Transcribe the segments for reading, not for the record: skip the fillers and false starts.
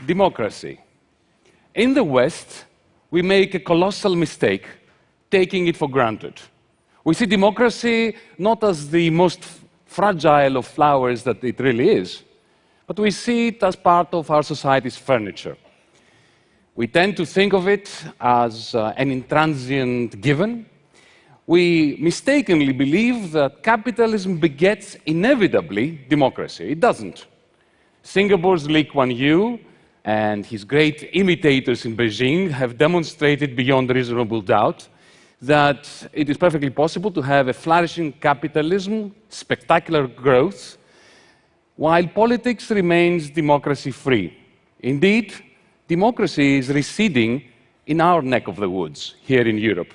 Democracy. In the West, we make a colossal mistake taking it for granted. We see democracy not as the most fragile of flowers that it really is, but we see it as part of our society's furniture. We tend to think of it as an intransient given. We mistakenly believe that capitalism begets inevitably democracy. It doesn't. Singapore's Lee Kuan Yew and his great imitators in Beijing have demonstrated beyond reasonable doubt that it is perfectly possible to have a flourishing capitalism, spectacular growth, while politics remains democracy-free. Indeed, democracy is receding in our neck of the woods here in Europe.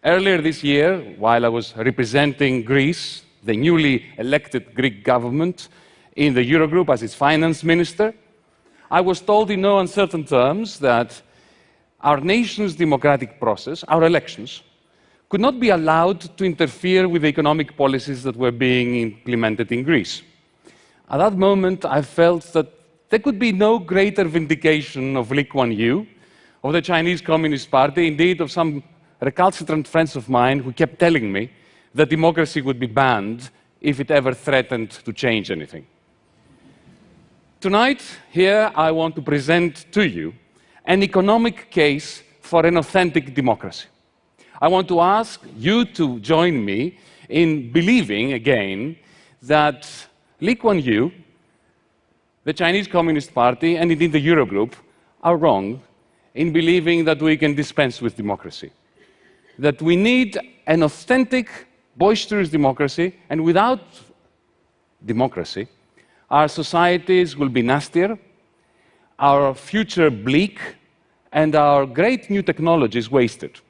Earlier this year, while I was representing Greece, the newly elected Greek government, in the Eurogroup as its finance minister, I was told in no uncertain terms that our nation's democratic process, our elections, could not be allowed to interfere with the economic policies that were being implemented in Greece. At that moment, I felt that there could be no greater vindication of Lee Kuan Yew, of the Chinese Communist Party, indeed of some recalcitrant friends of mine who kept telling me that democracy would be banned if it ever threatened to change anything. Tonight, here, I want to present to you an economic case for an authentic democracy. I want to ask you to join me in believing, again, that Lee Kuan Yew, the Chinese Communist Party, and indeed the Eurogroup are wrong in believing that we can dispense with democracy. That we need an authentic, boisterous democracy, and without democracy, our societies will be nastier, our future bleak, and our great new technologies wasted.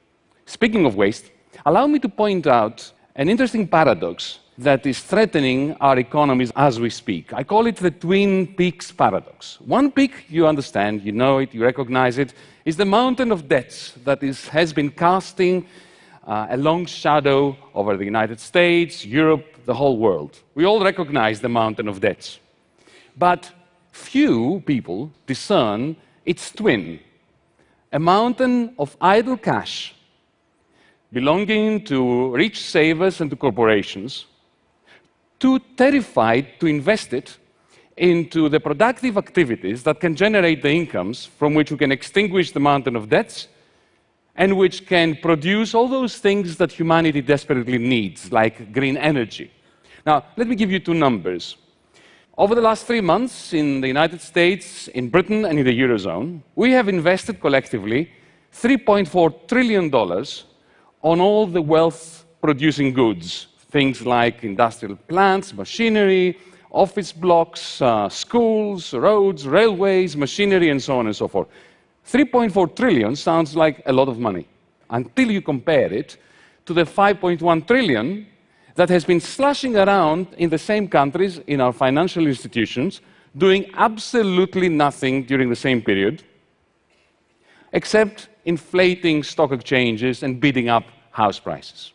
Speaking of waste, allow me to point out an interesting paradox that is threatening our economies as we speak. I call it the Twin Peaks paradox. One peak, you understand, you know it, you recognize it, is the mountain of debts that has been casting a long shadow over the United States, Europe, the whole world. We all recognize the mountain of debts. But few people discern its twin, a mountain of idle cash belonging to rich savers and to corporations, too terrified to invest it into the productive activities that can generate the incomes from which we can extinguish the mountain of debts and which can produce all those things that humanity desperately needs, like green energy. Now, let me give you two numbers. Over the last 3 months in the United States, in Britain, and in the Eurozone, we have invested collectively $3.4 trillion on all the wealth-producing goods, things like industrial plants, machinery, office blocks, schools, roads, railways, machinery, and so on and so forth. 3.4 trillion sounds like a lot of money, until you compare it to the 5.1 trillion that has been slushing around in the same countries, in our financial institutions, doing absolutely nothing during the same period, except inflating stock exchanges and bidding up house prices.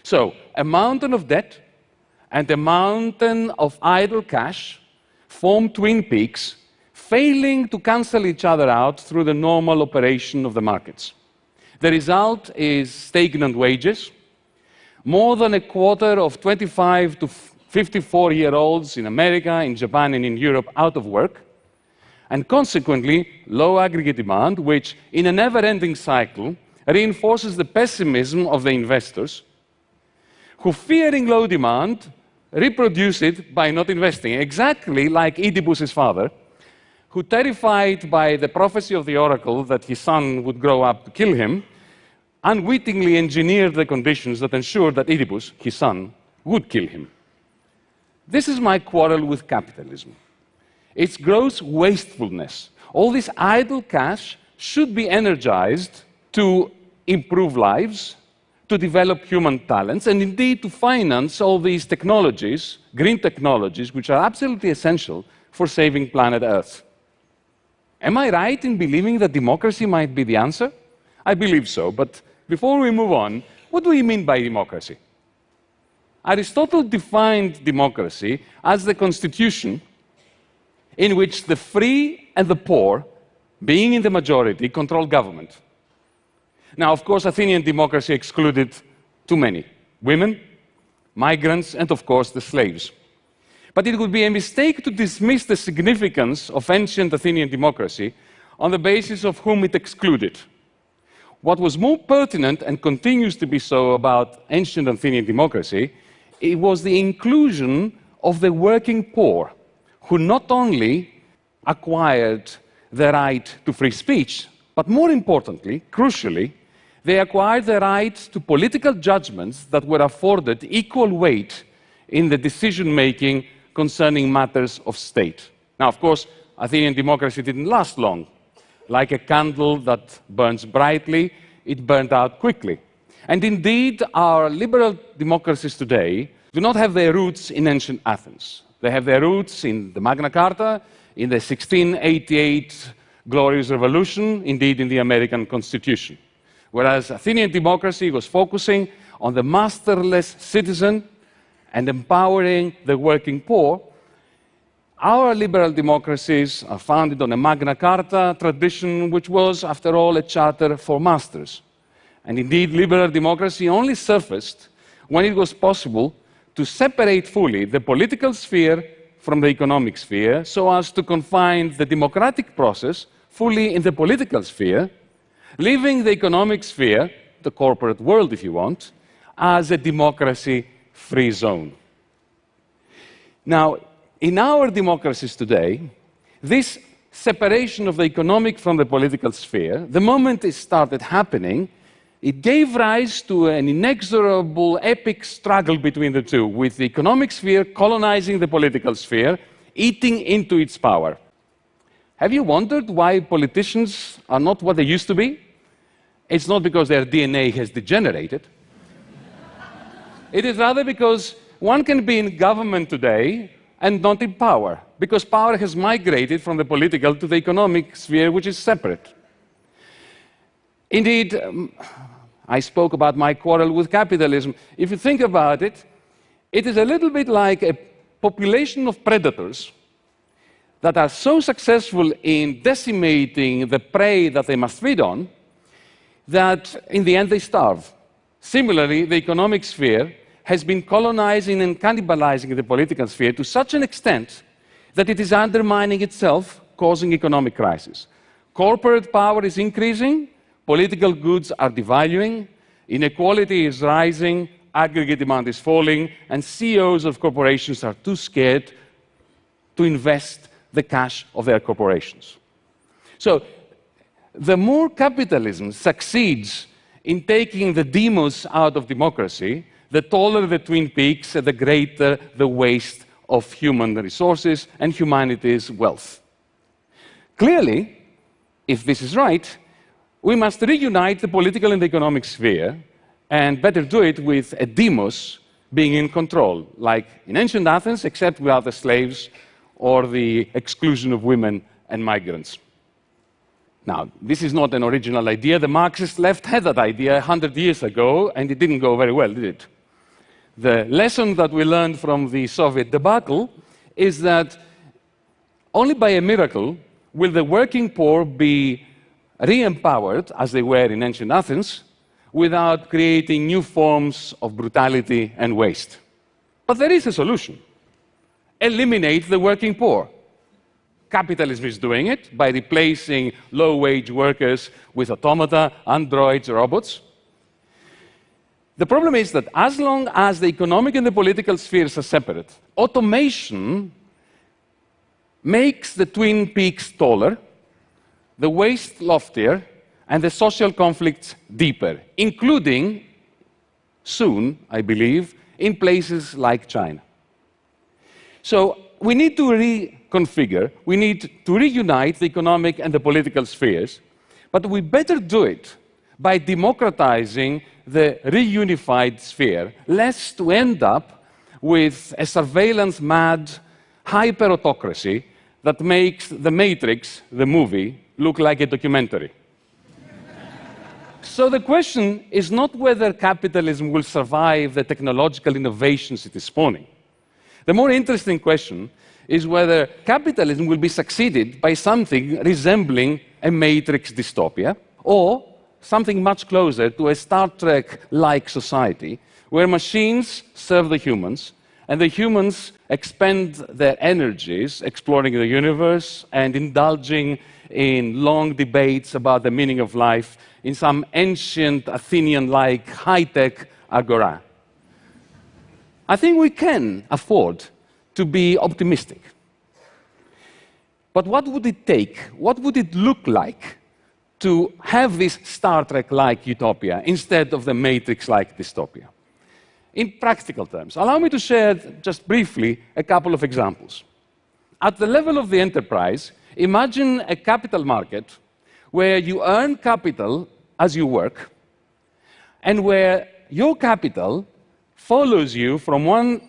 So, a mountain of debt and a mountain of idle cash form twin peaks, failing to cancel each other out through the normal operation of the markets. The result is stagnant wages. More than a quarter of 25 to 54-year-olds in America, in Japan, and in Europe out of work, and consequently, low aggregate demand, which, in a never-ending cycle, reinforces the pessimism of the investors, who, fearing low demand, reproduce it by not investing, exactly like Oedipus's father, who, terrified by the prophecy of the oracle that his son would grow up to kill him, unwittingly engineered the conditions that ensured that Oedipus, his son, would kill him. This is my quarrel with capitalism. Its gross wastefulness. All this idle cash should be energized to improve lives, to develop human talents, and indeed to finance all these technologies, green technologies, which are absolutely essential for saving planet Earth. Am I right in believing that democracy might be the answer? I believe so, but before we move on, what do we mean by democracy? Aristotle defined democracy as the constitution in which the free and the poor, being in the majority, control government. Now, of course, Athenian democracy excluded too many: women, migrants, and of course the slaves. But it would be a mistake to dismiss the significance of ancient Athenian democracy on the basis of whom it excluded. What was more pertinent, and continues to be so, about ancient Athenian democracy, it was the inclusion of the working poor, who not only acquired the right to free speech, but more importantly, crucially, they acquired the right to political judgments that were afforded equal weight in the decision-making concerning matters of state. Now, of course, Athenian democracy didn't last long. Like a candle that burns brightly, it burned out quickly. And indeed, our liberal democracies today do not have their roots in ancient Athens. They have their roots in the Magna Carta, in the 1688 Glorious Revolution, indeed in the American Constitution. Whereas Athenian democracy was focusing on the masterless citizen and empowering the working poor, our liberal democracies are founded on a Magna Carta tradition, which was, after all, a charter for masters. And indeed, liberal democracy only surfaced when it was possible to separate fully the political sphere from the economic sphere, so as to confine the democratic process fully in the political sphere, leaving the economic sphere, the corporate world if you want, as a democracy-free zone. Now, in our democracies today, this separation of the economic from the political sphere, the moment it started happening, it gave rise to an inexorable, epic struggle between the two, with the economic sphere colonizing the political sphere, eating into its power. Have you wondered why politicians are not what they used to be? It's not because their DNA has degenerated. It is rather because one can be in government today and not in power, because power has migrated from the political to the economic sphere, which is separate. Indeed, I spoke about my quarrel with capitalism. If you think about it, it is a little bit like a population of predators that are so successful in decimating the prey that they must feed on, that in the end they starve. Similarly, the economic sphere has been colonizing and cannibalizing the political sphere to such an extent that it is undermining itself, causing economic crisis. Corporate power is increasing, political goods are devaluing, inequality is rising, aggregate demand is falling, and CEOs of corporations are too scared to invest the cash of their corporations. So, the more capitalism succeeds in taking the demos out of democracy, the taller the Twin Peaks, the greater the waste of human resources and humanity's wealth. Clearly, if this is right, we must reunite the political and the economic sphere, and better do it with a demos being in control, like in ancient Athens, except without the slaves or the exclusion of women and migrants. Now, this is not an original idea. The Marxist left had that idea 100 years ago, and it didn't go very well, did it? The lesson that we learned from the Soviet debacle is that only by a miracle will the working poor be re-empowered, as they were in ancient Athens, without creating new forms of brutality and waste. But there is a solution. Eliminate the working poor. Capitalism is doing it by replacing low-wage workers with automata, androids, robots. The problem is that as long as the economic and the political spheres are separate, automation makes the Twin Peaks taller, the waste loftier, and the social conflicts deeper, including, soon, I believe, in places like China. So we need to reconfigure, we need to reunite the economic and the political spheres, but we better do it by democratizing the reunified sphere, lest we end up with a surveillance-mad hyper-autocracy that makes The Matrix, the movie, look like a documentary. So the question is not whether capitalism will survive the technological innovations it is spawning. The more interesting question is whether capitalism will be succeeded by something resembling a Matrix dystopia, or something much closer to a Star Trek-like society, where machines serve the humans, and the humans expend their energies exploring the universe and indulging in long debates about the meaning of life in some ancient Athenian-like high-tech agora. I think we can afford to be optimistic. But what would it take? What would it look like to have this Star Trek-like utopia instead of the Matrix-like dystopia? In practical terms, allow me to share just briefly a couple of examples. At the level of the enterprise, imagine a capital market where you earn capital as you work, and where your capital follows you from one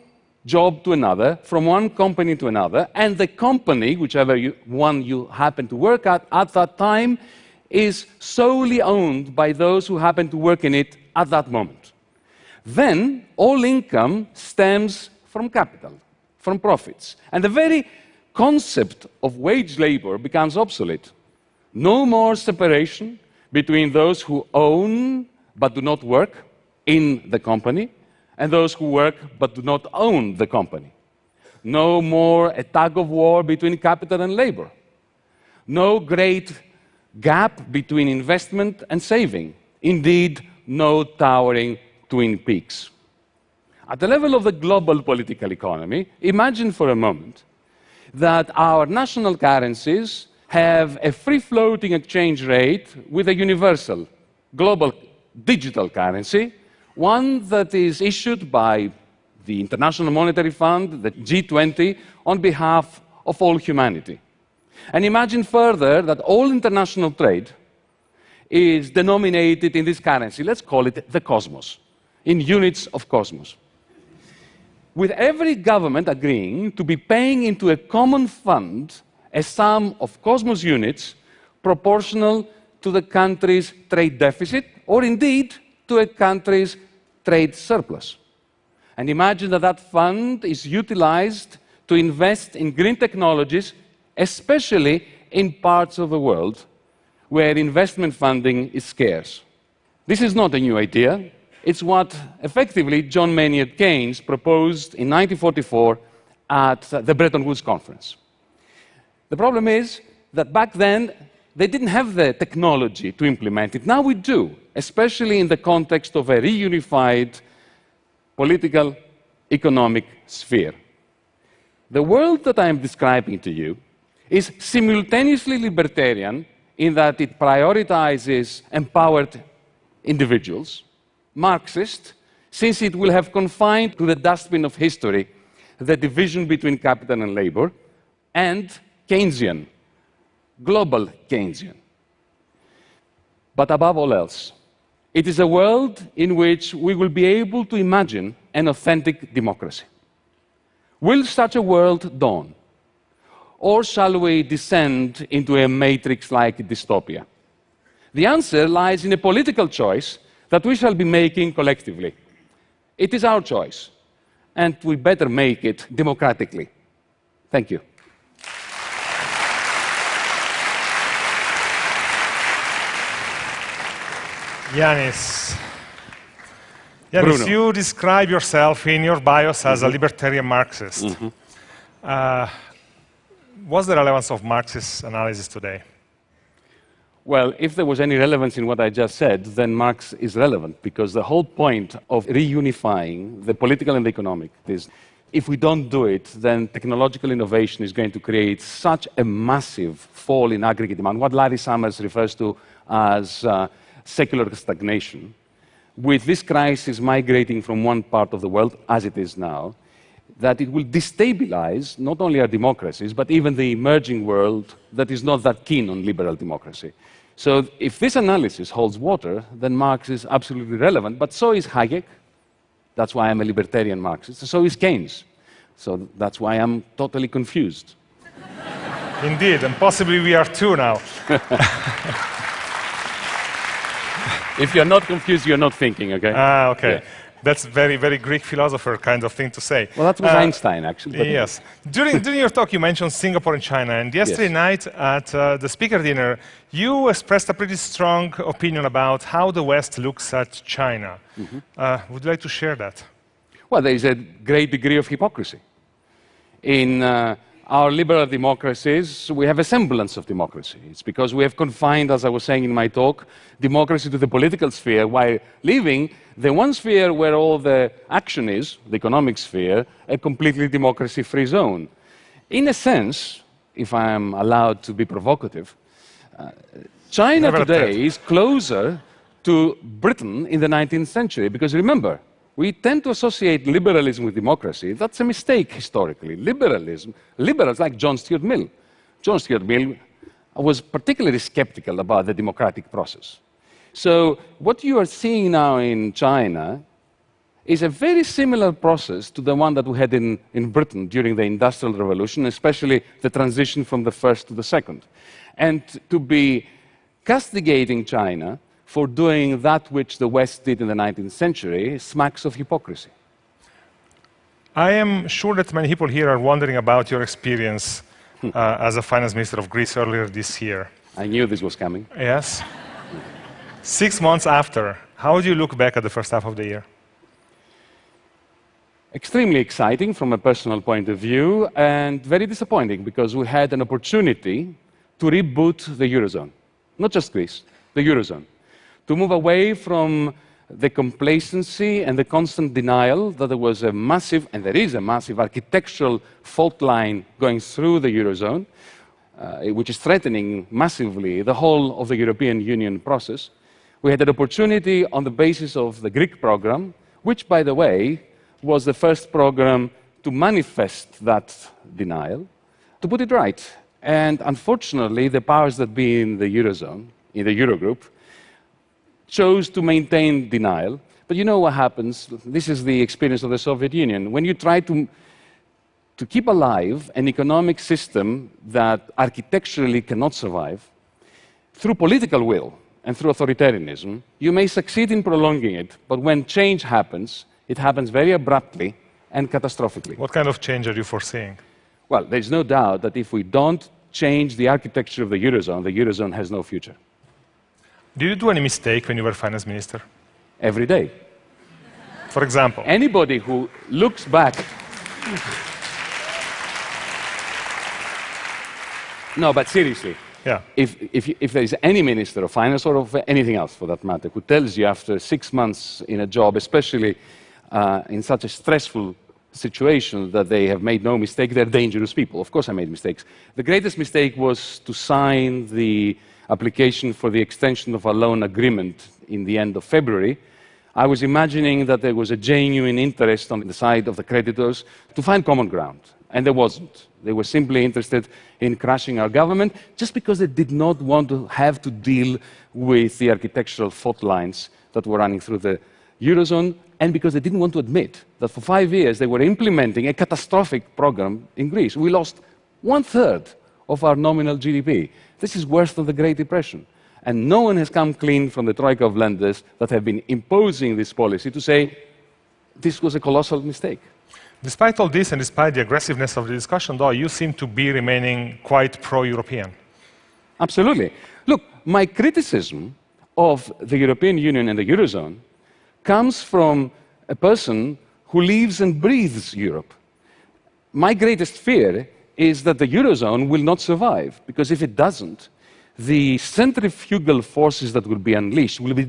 job to another, from one company to another, and the company, whichever one you happen to work at that time, is solely owned by those who happen to work in it at that moment. Then all income stems from capital, from profits. And the very concept of wage labor becomes obsolete. No more separation between those who own but do not work in the company and those who work but do not own the company. No more a tug of war between capital and labor. No great gap between investment and saving. Indeed, no towering twin peaks. At the level of the global political economy, imagine for a moment that our national currencies have a free-floating exchange rate with a universal, global, digital currency, one that is issued by the International Monetary Fund, the G20, on behalf of all humanity. And imagine further that all international trade is denominated in this currency. Let's call it the cosmos, in units of cosmos. With every government agreeing to be paying into a common fund a sum of cosmos units proportional to the country's trade deficit, or indeed to a country's trade surplus. And imagine that that fund is utilized to invest in green technologies, especially in parts of the world where investment funding is scarce. This is not a new idea. It's what, effectively, John Maynard Keynes proposed in 1944 at the Bretton Woods Conference. The problem is that back then, they didn't have the technology to implement it. Now we do, especially in the context of a reunified political, economic sphere. The world that I am describing to you is simultaneously libertarian in that it prioritizes empowered individuals, Marxist, since it will have confined to the dustbin of history the division between capital and labor, and Keynesian, global Keynesian. But above all else, it is a world in which we will be able to imagine an authentic democracy. Will such a world dawn? Or shall we descend into a Matrix-like dystopia? The answer lies in a political choice that we shall be making collectively. It is our choice, and we better make it democratically. Thank you. Yanis, Bruno. You describe yourself in your bios as a libertarian Marxist. What's the relevance of Marxist analysis today? Well, if there was any relevance in what I just said, then Marx is relevant, because the whole point of reunifying the political and the economic is, if we don't do it, then technological innovation is going to create such a massive fall in aggregate demand, what Larry Summers refers to as secular stagnation. With this crisis migrating from one part of the world, as it is now, that it will destabilize not only our democracies, but even the emerging world that is not that keen on liberal democracy. So if this analysis holds water, then Marx is absolutely relevant, but so is Hayek. That's why I'm a libertarian Marxist. So is Keynes. So that's why I'm totally confused. Indeed, and possibly we are too now. If you're not confused, you're not thinking, okay? Okay. Yeah. That's very, very Greek philosopher kind of thing to say. Well, that was Einstein, actually. But yes. During your talk, you mentioned Singapore and China. And yesterday night at the speaker dinner, you expressed a pretty strong opinion about how the West looks at China. Would you like to share that? Well, there is a great degree of hypocrisy. In our liberal democracies, we have a semblance of democracy. It's because we have confined, as I was saying in my talk, democracy to the political sphere, while leaving the one sphere where all the action is, the economic sphere, a completely democracy-free zone. In a sense, if I am allowed to be provocative, China today is closer to Britain in the 19th century, because remember, we tend to associate liberalism with democracy. That's a mistake historically. Liberals like John Stuart Mill. John Stuart Mill was particularly skeptical about the democratic process. So what you are seeing now in China is a very similar process to the one that we had in Britain during the Industrial Revolution, especially the transition from the first to the second. And to be castigating China for doing that which the West did in the 19th century smacks of hypocrisy. I am sure that many people here are wondering about your experience as a finance minister of Greece earlier this year. I knew this was coming. Yes. 6 months after, how do you look back at the first half of the year? Extremely exciting from a personal point of view, and very disappointing because we had an opportunity to reboot the Eurozone. Not just Greece, the Eurozone. To move away from the complacency and the constant denial that there was a massive, and there is a massive, architectural fault line going through the Eurozone, which is threatening massively the whole of the European Union process. We had an opportunity on the basis of the Greek program, which, by the way, was the first program to manifest that denial, to put it right. And unfortunately, the powers that be in the Eurozone, in the Eurogroup, chose to maintain denial. But you know what happens? This is the experience of the Soviet Union. When you try to keep alive an economic system that architecturally cannot survive, through political will and through authoritarianism, you may succeed in prolonging it, but when change happens, it happens very abruptly and catastrophically. What kind of change are you foreseeing? Well, there's no doubt that if we don't change the architecture of the Eurozone has no future. Did you do any mistake when you were finance minister? Every day. For example? Anybody who looks back... No, but seriously, if there is any minister of finance or of anything else for that matter who tells you after 6 months in a job, especially in such a stressful situation, that they have made no mistake, they're dangerous people. Of course I made mistakes. The greatest mistake was to sign the application for the extension of our loan agreement in the end of February. I was imagining that there was a genuine interest on the side of the creditors to find common ground, and there wasn't. They were simply interested in crashing our government just because they did not want to have to deal with the architectural fault lines that were running through the Eurozone, and because they didn't want to admit that for 5 years they were implementing a catastrophic program in Greece. We lost 1/3 of our nominal GDP. This is worse than the Great Depression. And no one has come clean from the troika of lenders that have been imposing this policy to say this was a colossal mistake. Despite all this and despite the aggressiveness of the discussion, though, you seem to be remaining quite pro-European. Absolutely. Look, my criticism of the European Union and the Eurozone comes from a person who lives and breathes Europe. My greatest fear is that the Eurozone will not survive, because if it doesn't, the centrifugal forces that will be unleashed will be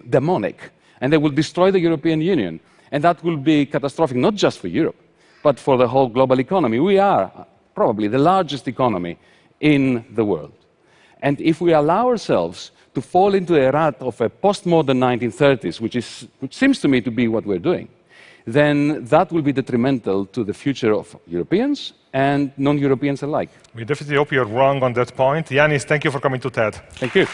demonic, and they will destroy the European Union. And that will be catastrophic, not just for Europe, but for the whole global economy. We are probably the largest economy in the world. And if we allow ourselves to fall into a rut of a postmodern 1930s, which seems to me to be what we're doing, then that will be detrimental to the future of Europeans and non-Europeans alike. We definitely hope you're wrong on that point. Yanis, thank you for coming to TED. Thank you.